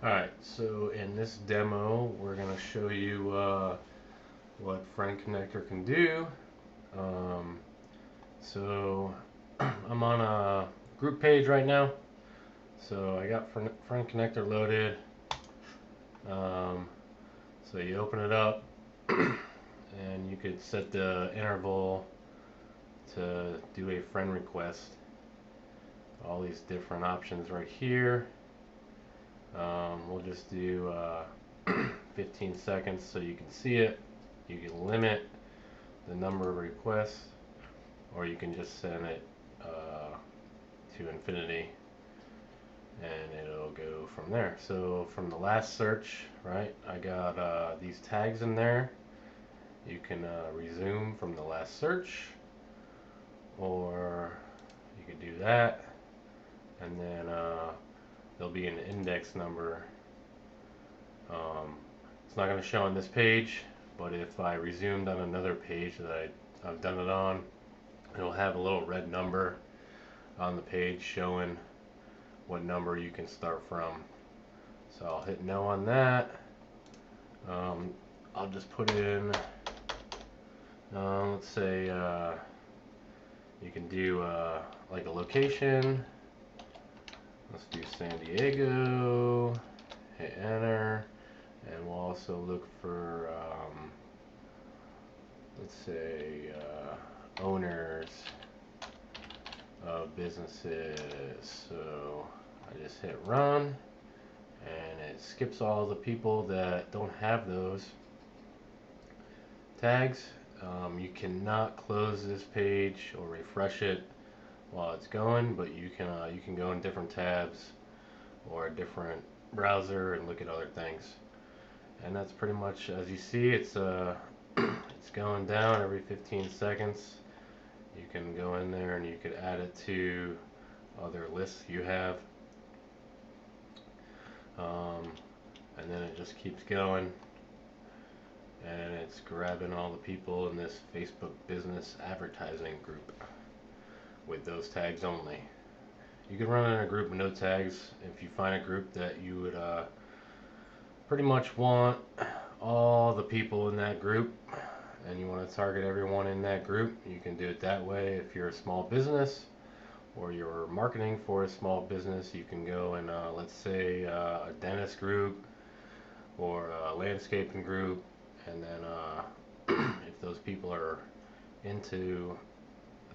Alright, so in this demo, we're going to show you what Friend Connector can do. Um, so I'm on a group page right now. So I got Friend Connector loaded. Um, so you open it up and you could set the interval to do a friend request. All these different options right here. We'll just do 15 seconds so you can see it. You can limit the number of requests, or you can just send it to infinity and it'll go from there. So from the last search, right, I got these tags in there. You can resume from the last search, or you could do that, and then there'll be an index number. It's not going to show on this page, but if I resumed on another page that I've done it on, it'll have a little red number on the page showing what number you can start from. So I'll hit no on that. I'll just put in, let's say you can do like a location. Let's do San Diego, hit enter, and we'll also look for, let's say, owners of businesses. So I just hit run, and it skips all the people that don't have those tags. You cannot close this page or refresh it while it's going, but you can go in different tabs or a different browser and look at other things. And that's pretty much, as you see, it's it's going down every 15 seconds. You can go in there and you could add it to other lists you have. And then it just keeps going, and it's grabbing all the people in this Facebook business advertising group with those tags only. You can run in a group with no tags if you find a group that you would pretty much want all the people in that group and you want to target everyone in that group. You can do it that way. If you're a small business or you're marketing for a small business, you can go and let's say a dentist group or a landscaping group, and then if those people are into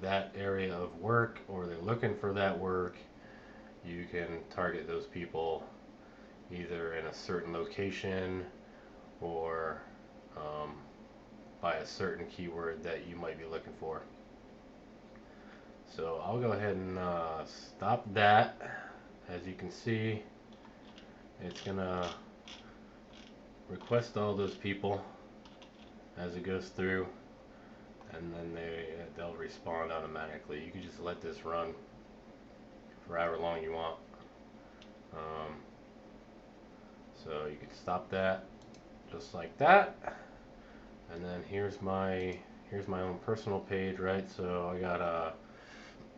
that area of work or they're looking for that work, you can target those people either in a certain location or by a certain keyword that you might be looking for. So I'll go ahead and stop that. As you can see, it's gonna request all those people as it goes through, and then they'll respond automatically. You can just let this run for however long you want. So you can stop that just like that, and then here's my own personal page, right? So I got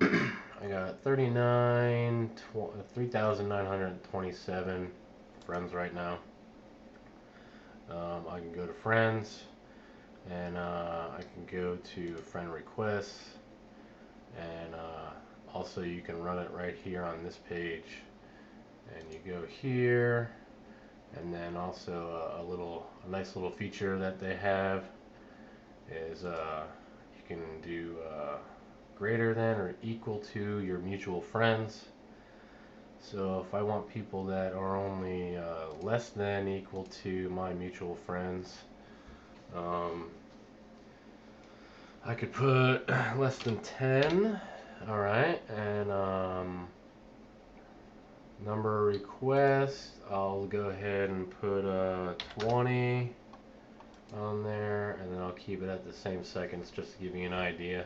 I got 3,927 friends right now. I can go to friends, and I can go to friend requests, and also you can run it right here on this page. And you go here, and then also a nice little feature that they have is you can do greater than or equal to your mutual friends. So if I want people that are only less than equal to my mutual friends, I could put less than 10. Alright, and number of requests, I'll go ahead and put 20 on there, and then I'll keep it at the same seconds just to give you an idea.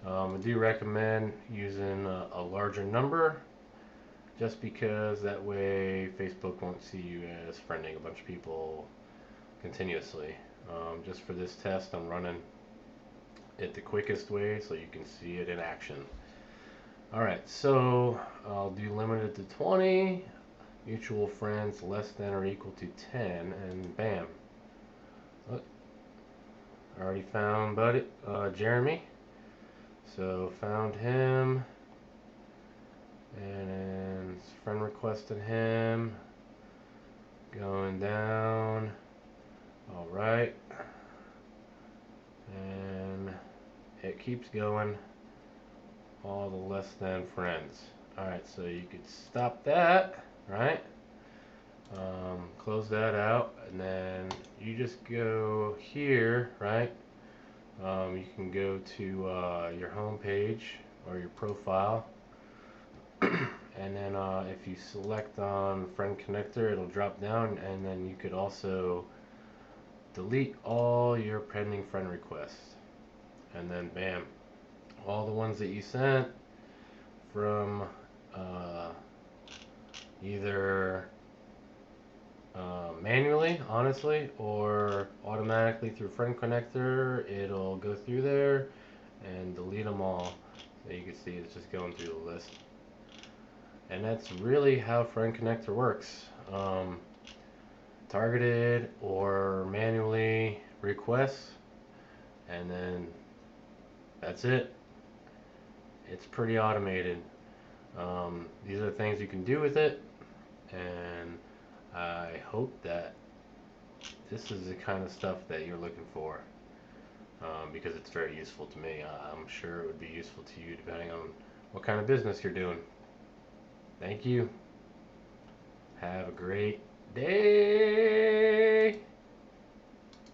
I do recommend using a larger number, just because that way Facebook won't see you as friending a bunch of people continuously. Just for this test, I'm running it the quickest way so you can see it in action. Alright, so I'll do limited to 20. mutual friends less than or equal to 10, and bam. Look, I already found Jeremy. So found him, and then friend requested him. Going down. All right, and it keeps going. All the less than friends. All right, so you could stop that, right? Close that out, and then you just go here, right? You can go to your home page or your profile, and then if you select on friend connector, it'll drop down, and then you could also delete all your pending friend requests, and then bam, all the ones that you sent from either manually, honestly, or automatically through Friend Connector, it'll go through there and delete them all. So you can see it's just going through the list. And that's really how Friend Connector works. Targeted or manually requests, and then that's it. It's pretty automated. These are the things you can do with it, and I hope that this is the kind of stuff that you're looking for, because it's very useful to me. I'm sure it would be useful to you depending on what kind of business you're doing. Thank you. Have a great day.